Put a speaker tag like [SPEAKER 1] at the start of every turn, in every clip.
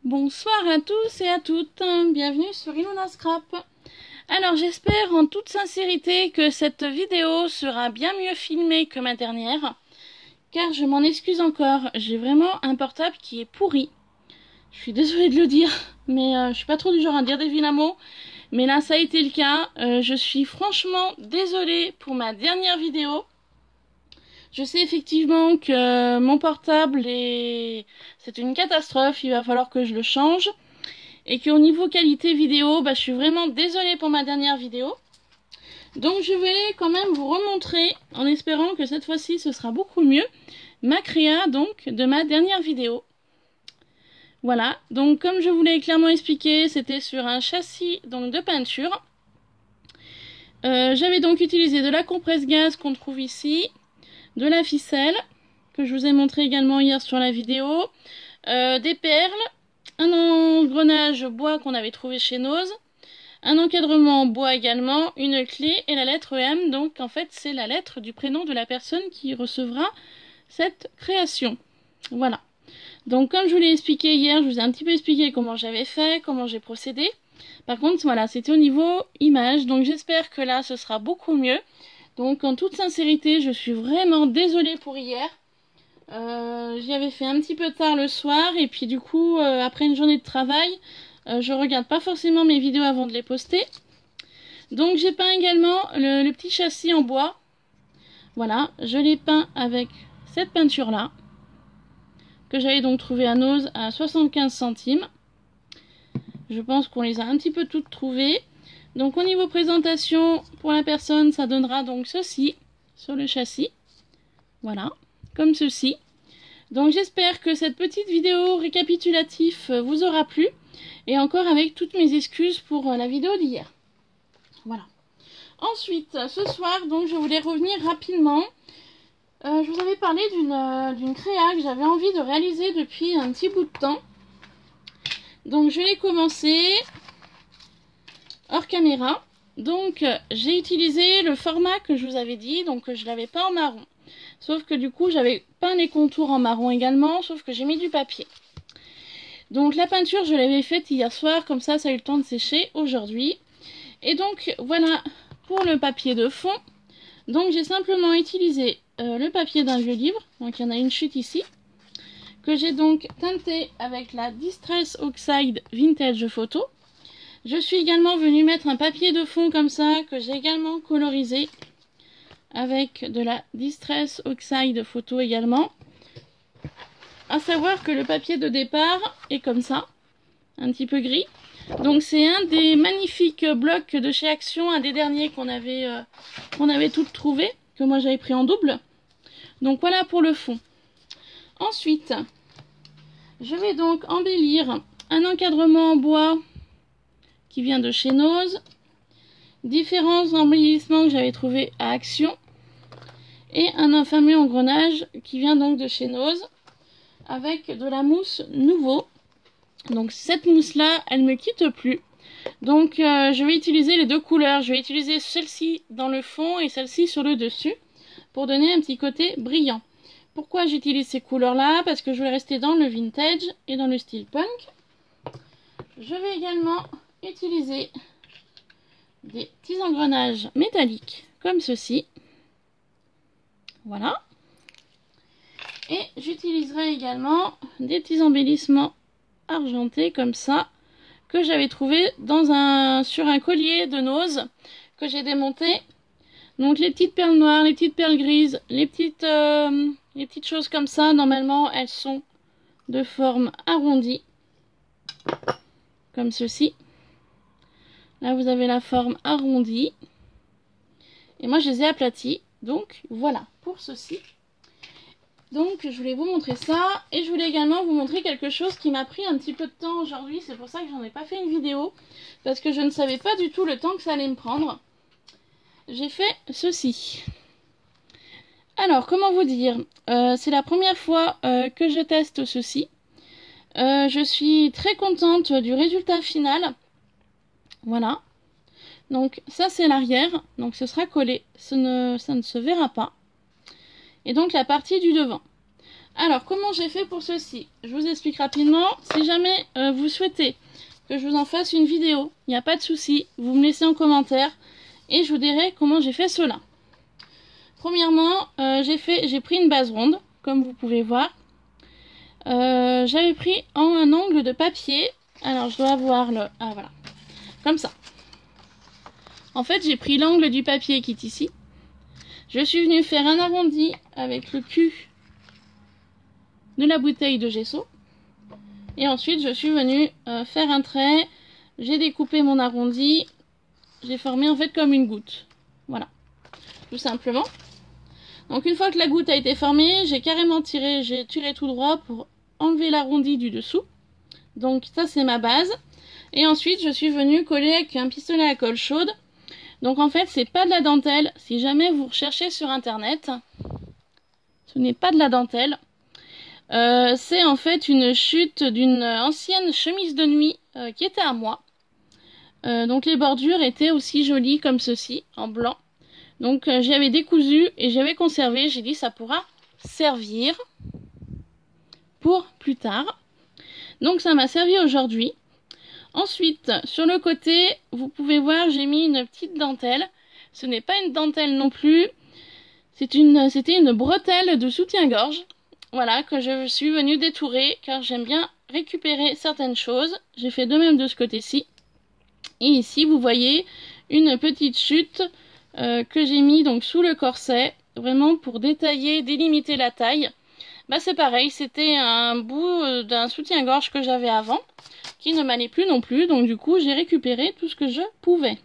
[SPEAKER 1] Bonsoir à tous et à toutes, bienvenue sur Ilona Scrap. Alors j'espère en toute sincérité que cette vidéo sera bien mieux filmée que ma dernière, car je m'en excuse encore, j'ai vraiment un portable qui est pourri. Je suis désolée de le dire, mais je suis pas trop du genre à dire des vilains mots, mais là ça a été le cas. Je suis franchement désolée pour ma dernière vidéo. Je sais effectivement que mon portable c'est une catastrophe, il va falloir que je le change. Et qu'au niveau qualité vidéo, je suis vraiment désolée pour ma dernière vidéo. Donc je vais quand même vous remontrer, en espérant que cette fois-ci ce sera beaucoup mieux, ma créa donc de ma dernière vidéo. Voilà, donc comme je vous l'ai clairement expliqué, c'était sur un châssis donc de peinture. J'avais donc utilisé de la compresse gaz qu'on trouve ici, de la ficelle, que je vous ai montré également hier sur la vidéo, des perles, un engrenage bois qu'on avait trouvé chez Nose, un encadrement en bois également, une clé et la lettre M, donc en fait c'est la lettre du prénom de la personne qui recevra cette création. Voilà. Donc comme je vous l'ai expliqué hier, je vous ai un petit peu expliqué comment j'avais fait, comment j'ai procédé. Par contre voilà, c'était au niveau image, donc j'espère que là ce sera beaucoup mieux. Donc en toute sincérité, je suis vraiment désolée pour hier. J'y avais fait un petit peu tard le soir et puis du coup après une journée de travail je regarde pas forcément mes vidéos avant de les poster. Donc j'ai peint également le petit châssis en bois. Voilà, je l'ai peint avec cette peinture là que j'avais donc trouvé à Nose à 75 centimes. Je pense qu'on les a un petit peu toutes trouvées. Donc au niveau présentation pour la personne, ça donnera donc ceci sur le châssis. Voilà, comme ceci. Donc j'espère que cette petite vidéo récapitulative vous aura plu. Et encore avec toutes mes excuses pour la vidéo d'hier. Voilà. Ensuite, ce soir, donc je voulais revenir rapidement. Je vous avais parlé d'une créa que j'avais envie de réaliser depuis un petit bout de temps. Donc je l'ai commencé hors caméra. Donc j'ai utilisé le format que je vous avais dit, donc je l'avais peint en marron. Sauf que du coup j'avais peint les contours en marron également, sauf que j'ai mis du papier. Donc la peinture je l'avais faite hier soir, comme ça a eu le temps de sécher aujourd'hui. Et donc voilà pour le papier de fond. Donc j'ai simplement utilisé le papier d'un vieux livre, donc il y en a une chute ici, que j'ai donc teinté avec la Distress Oxide Vintage Photo. Je suis également venue mettre un papier de fond comme ça, que j'ai également colorisé avec de la Distress Oxide Photo également. À savoir que le papier de départ est comme ça, un petit peu gris. Donc c'est un des magnifiques blocs de chez Action, un des derniers qu'on avait toutes trouvé, que moi j'avais pris en double. Donc voilà pour le fond. Ensuite, je vais donc embellir un encadrement en bois qui vient de chez Nose, différents embellissements que j'avais trouvé à Action, et un fameux engrenage qui vient donc de chez Nose, avec de la mousse nouveau. Donc cette mousse là elle me quitte plus, donc je vais utiliser les deux couleurs. Je vais utiliser celle-ci dans le fond et celle-ci sur le dessus pour donner un petit côté brillant. Pourquoi j'utilise ces couleurs là? Parce que je vais rester dans le vintage et dans le style punk. Je vais également utiliser des petits engrenages métalliques comme ceci. Voilà. Et j'utiliserai également des petits embellissements argentés comme ça, que j'avais trouvé sur un collier de Nose que j'ai démonté. Donc les petites perles noires, les petites perles grises, les petites choses comme ça, normalement elles sont de forme arrondie, comme ceci. Là vous avez la forme arrondie, et moi je les ai aplaties. Donc voilà pour ceci. Donc je voulais vous montrer ça, et je voulais également vous montrer quelque chose qui m'a pris un petit peu de temps aujourd'hui. C'est pour ça que j'en ai pas fait une vidéo, parce que je ne savais pas du tout le temps que ça allait me prendre. J'ai fait ceci. Alors comment vous dire, c'est la première fois que je teste ceci. Je suis très contente du résultat final. Voilà. Donc ça c'est l'arrière, donc ce sera collé, ça ne se verra pas. Et donc la partie du devant. Alors, comment j'ai fait pour ceci? Je vous explique rapidement. Si jamais vous souhaitez que je vous en fasse une vidéo, il n'y a pas de souci. Vous me laissez en commentaire et je vous dirai comment j'ai fait cela. Premièrement, j'ai pris une base ronde, comme vous pouvez voir. J'avais pris en un angle de papier. Alors, je dois avoir le... Ah, voilà. Comme ça. En fait, j'ai pris l'angle du papier qui est ici. Je suis venue faire un arrondi avec le cul de la bouteille de gesso. Et ensuite, je suis venue faire un trait. J'ai découpé mon arrondi. J'ai formé en fait comme une goutte. Voilà. Tout simplement. Donc une fois que la goutte a été formée, j'ai carrément tiré, j'ai tiré tout droit pour enlever l'arrondi du dessous. Donc ça c'est ma base. Et ensuite, je suis venue coller avec un pistolet à colle chaude. Donc en fait, c'est pas de la dentelle. Si jamais vous recherchez sur internet, ce n'est pas de la dentelle. C'est en fait une chute d'une ancienne chemise de nuit qui était à moi. Donc les bordures étaient aussi jolies comme ceci, en blanc. Donc j'avais décousu et j'avais conservé. J'ai dit ça pourra servir pour plus tard. Donc ça m'a servi aujourd'hui. Ensuite, sur le côté, vous pouvez voir, j'ai mis une petite dentelle. Ce n'est pas une dentelle non plus. C'était une bretelle de soutien-gorge. Voilà, que je suis venue détourer car j'aime bien récupérer certaines choses. J'ai fait de même de ce côté-ci. Et ici, vous voyez une petite chute que j'ai mis donc sous le corset, vraiment pour détailler, délimiter la taille. Bah c'est pareil, c'était un bout d'un soutien-gorge que j'avais avant, qui ne m'allait plus non plus, donc du coup j'ai récupéré tout ce que je pouvais.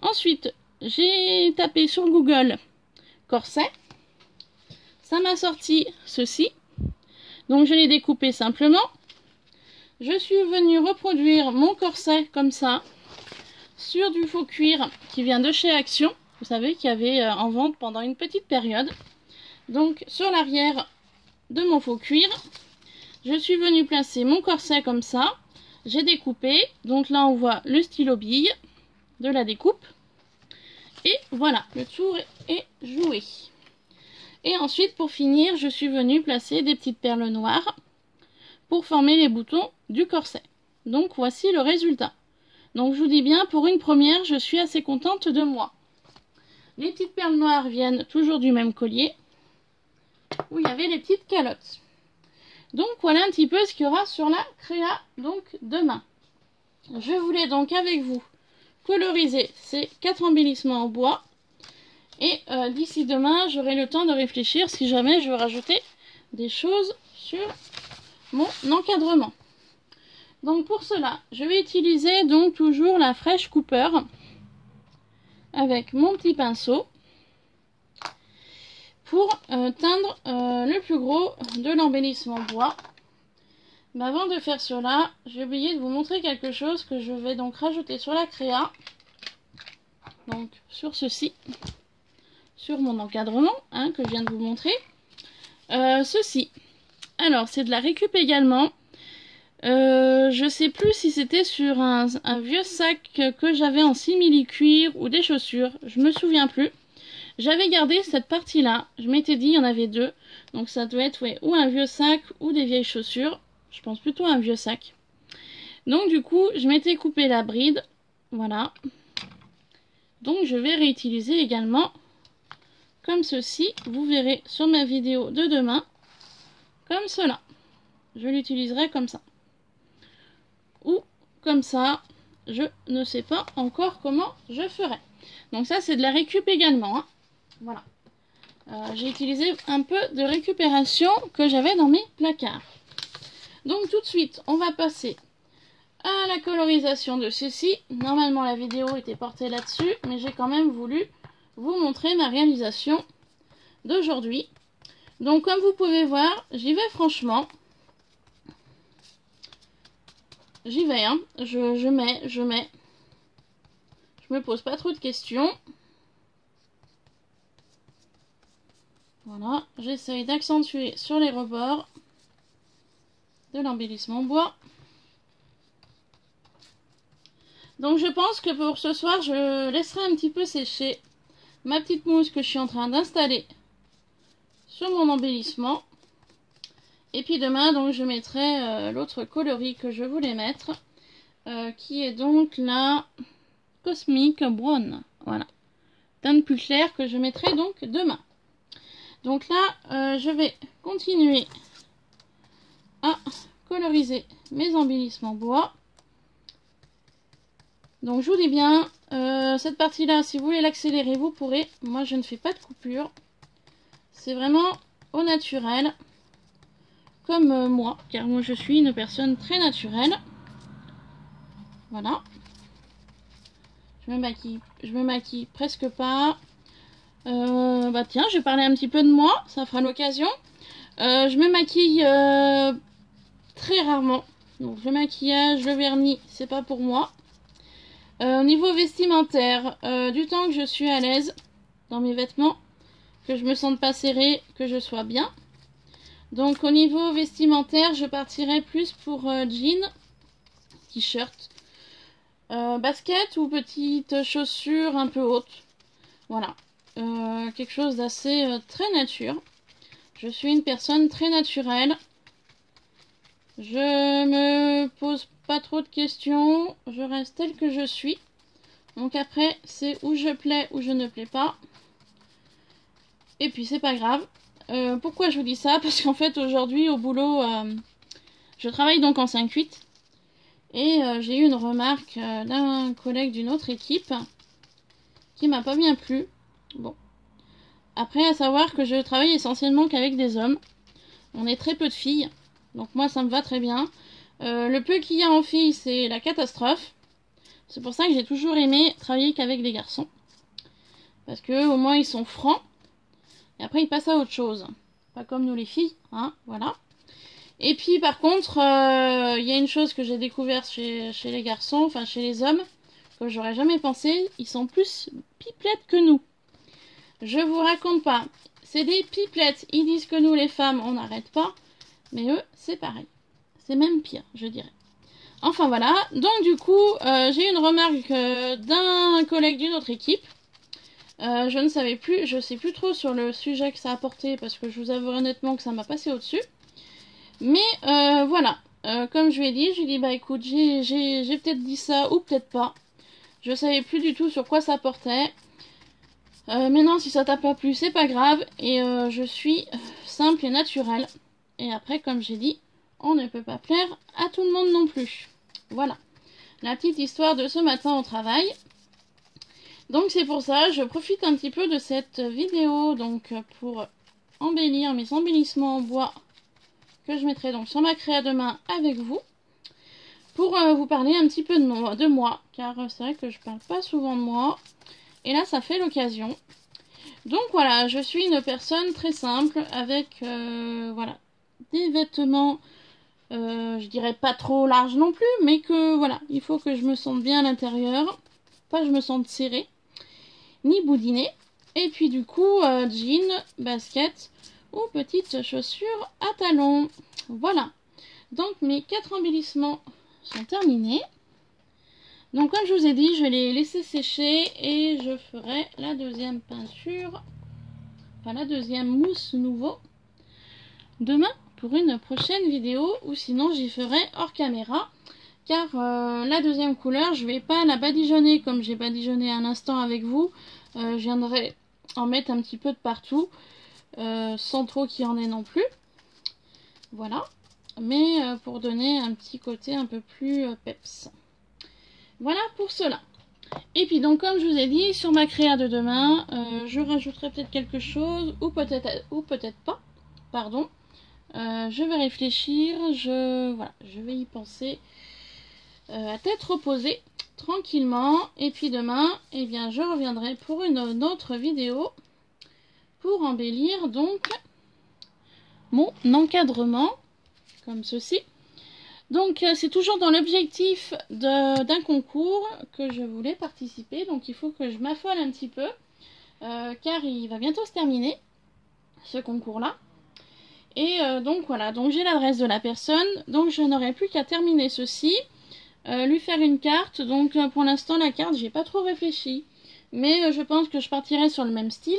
[SPEAKER 1] Ensuite, j'ai tapé sur Google corset. Ça m'a sorti ceci. Donc je l'ai découpé simplement. Je suis venue reproduire mon corset comme ça, sur du faux cuir qui vient de chez Action. Vous savez qu'il y avait en vente pendant une petite période. Donc sur l'arrière de mon faux cuir, je suis venue placer mon corset comme ça. J'ai découpé. Donc là on voit le stylo bille de la découpe. Et voilà, le tour est joué. Et ensuite pour finir, je suis venue placer des petites perles noires pour former les boutons du corset. Donc voici le résultat. Donc je vous dis bien, pour une première, je suis assez contente de moi. Les petites perles noires viennent toujours du même collier, où il y avait les petites calottes. Donc voilà un petit peu ce qu'il y aura sur la créa donc demain. Je voulais donc avec vous coloriser ces 4 embellissements en bois. Et d'ici demain, j'aurai le temps de réfléchir si jamais je veux rajouter des choses sur mon encadrement. Donc pour cela, je vais utiliser donc toujours la Fresh Cooper avec mon petit pinceau pour teindre le plus gros de l'embellissement bois. Mais avant de faire cela, j'ai oublié de vous montrer quelque chose que je vais donc rajouter sur la créa. Donc sur ceci, sur mon encadrement hein, que je viens de vous montrer. Ceci, alors c'est de la récup également. Je sais plus si c'était sur un vieux sac que j'avais en simili-cuir ou des chaussures, je me souviens plus. J'avais gardé cette partie là, je m'étais dit il y en avait deux, donc ça doit être ouais, ou un vieux sac ou des vieilles chaussures, je pense plutôt un vieux sac. Donc du coup je m'étais coupé la bride, voilà. Donc je vais réutiliser également comme ceci, vous verrez sur ma vidéo de demain, comme cela. Je l'utiliserai comme ça. Ou comme ça, je ne sais pas encore comment je ferai. Donc ça c'est de la récup également, hein. Voilà. J'ai utilisé un peu de récupération que j'avais dans mes placards. Donc tout de suite, on va passer à la colorisation de ceci. Normalement la vidéo était portée là-dessus, mais j'ai quand même voulu vous montrer ma réalisation d'aujourd'hui. Donc comme vous pouvez voir, j'y vais franchement. J'y vais, hein. Je mets. Je me pose pas trop de questions. Voilà, j'essaye d'accentuer sur les rebords de l'embellissement bois. Donc je pense que pour ce soir, je laisserai un petit peu sécher ma petite mousse que je suis en train d'installer sur mon embellissement. Et puis demain, donc, je mettrai l'autre coloris que je voulais mettre, qui est donc la Cosmic Brown. Voilà. Teinte plus claire que je mettrai donc demain. Donc là, je vais continuer à coloriser mes embellissements bois. Donc je vous dis bien, cette partie-là, si vous voulez l'accélérer, vous pourrez. Moi, je ne fais pas de coupure. C'est vraiment au naturel. Comme moi, car moi je suis une personne très naturelle. Voilà. Je me maquille presque pas. Bah tiens, je vais parler un petit peu de moi, ça fera l'occasion. Je me maquille très rarement. Donc le maquillage, le vernis, c'est pas pour moi. Au niveau vestimentaire, du temps que je suis à l'aise dans mes vêtements, que je me sente pas serrée, que je sois bien. Donc au niveau vestimentaire, je partirai plus pour jean, t-shirt, basket ou petites chaussures un peu hautes. Voilà. Quelque chose d'assez très nature. Je suis une personne très naturelle. Je me pose pas trop de questions. Je reste telle que je suis. Donc après, c'est où je plais ou je ne plais pas. Et puis c'est pas grave. Pourquoi je vous dis ça? Parce qu'en fait aujourd'hui au boulot, je travaille donc en 5-8. Et j'ai eu une remarque d'un collègue d'une autre équipe qui m'a pas bien plu. Bon. Après, à savoir que je travaille essentiellement qu'avec des hommes. On est très peu de filles. Donc moi, ça me va très bien. Le peu qu'il y a en filles, c'est la catastrophe. C'est pour ça que j'ai toujours aimé travailler qu'avec des garçons. Parce que au moins, ils sont francs. Et après, ils passent à autre chose. Pas comme nous les filles. Hein, voilà. Et puis, par contre, il y a une chose que j'ai découverte chez les garçons, enfin chez les hommes, que j'aurais jamais pensé. Ils sont plus pipelettes que nous. Je vous raconte pas. C'est des pipelettes. Ils disent que nous, les femmes, on n'arrête pas. Mais eux, c'est pareil. C'est même pire, je dirais. Enfin, voilà. Donc, du coup, j'ai eu une remarque d'un collègue d'une autre équipe. Je ne savais plus, je sais plus trop sur le sujet que ça a porté, parce que je vous avoue honnêtement que ça m'a passé au-dessus. Mais, voilà. Comme je lui ai dit, je lui ai dit, bah écoute, j'ai peut-être dit ça, ou peut-être pas. Je savais plus du tout sur quoi ça portait. Mais non, si ça t'a pas plu, c'est pas grave. Et je suis simple et naturelle. Et après, comme j'ai dit, on ne peut pas plaire à tout le monde non plus. Voilà. La petite histoire de ce matin au travail. Donc c'est pour ça, je profite un petit peu de cette vidéo donc pour embellir mes embellissements en bois que je mettrai donc sur ma créa demain avec vous. Pour vous parler un petit peu de moi. Car c'est vrai que je parle pas souvent de moi. Et là, ça fait l'occasion. Donc voilà, je suis une personne très simple avec voilà, des vêtements, je dirais pas trop larges non plus, mais que voilà, il faut que je me sente bien à l'intérieur, pas que je me sente serrée, ni boudinée. Et puis du coup, jean, basket ou petites chaussures à talons. Voilà, donc mes 4 embellissements sont terminés. Donc comme je vous ai dit, je vais les laisser sécher et je ferai la deuxième peinture, enfin la deuxième mousse nouveau, demain pour une prochaine vidéo, ou sinon j'y ferai hors caméra, car la deuxième couleur, je vais pas la badigeonner comme j'ai badigeonné un instant avec vous, je viendrai en mettre un petit peu de partout, sans trop qu'il y en ait non plus, voilà, mais pour donner un petit côté un peu plus peps. Voilà pour cela. Et puis donc comme je vous ai dit, sur ma créa de demain, je rajouterai peut-être quelque chose, ou peut-être pas, pardon. Je vais réfléchir, voilà, je vais y penser à tête reposée, tranquillement. Et puis demain, eh bien, je reviendrai pour une autre vidéo pour embellir donc mon encadrement, comme ceci. Donc c'est toujours dans l'objectif d'un concours que je voulais participer. Donc il faut que je m'affole un petit peu, car il va bientôt se terminer, ce concours-là. Et donc voilà, donc j'ai l'adresse de la personne. Donc je n'aurai plus qu'à terminer ceci, lui faire une carte. Donc pour l'instant la carte, j'ai pas trop réfléchi. Mais je pense que je partirai sur le même style.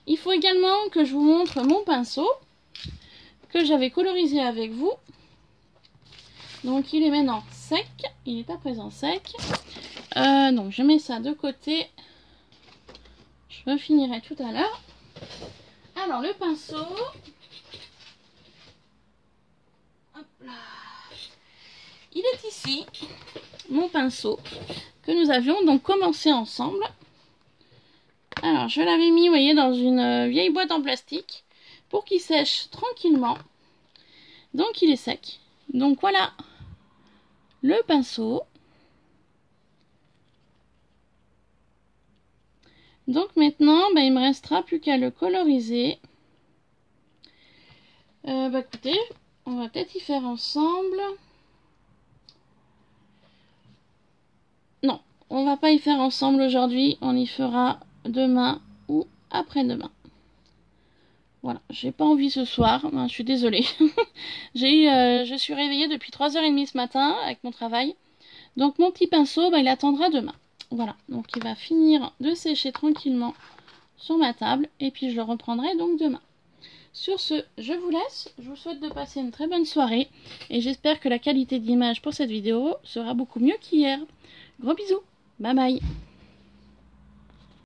[SPEAKER 1] Il faut également que je vous montre mon pinceau, que j'avais colorisé avec vous. Donc il est maintenant sec, il est à présent sec. Donc je mets ça de côté. Je refinirai tout à l'heure. Alors le pinceau. Hop là. Il est ici, mon pinceau, que nous avions donc commencé ensemble. Alors je l'avais mis, vous voyez, dans une vieille boîte en plastique pour qu'il sèche tranquillement. Donc il est sec. Donc voilà le pinceau. Donc maintenant, il me restera plus qu'à le coloriser. Écoutez, on va peut-être y faire ensemble. Non, on va pas y faire ensemble aujourd'hui. On y fera demain ou après-demain. Voilà, j'ai pas envie ce soir, je suis désolée. Je suis réveillée depuis 3h30 ce matin avec mon travail. Donc mon petit pinceau, il attendra demain. Voilà, donc il va finir de sécher tranquillement sur ma table. Et puis je le reprendrai donc demain. Sur ce, je vous laisse. Je vous souhaite de passer une très bonne soirée. Et j'espère que la qualité d'image pour cette vidéo sera beaucoup mieux qu'hier. Gros bisous, bye bye.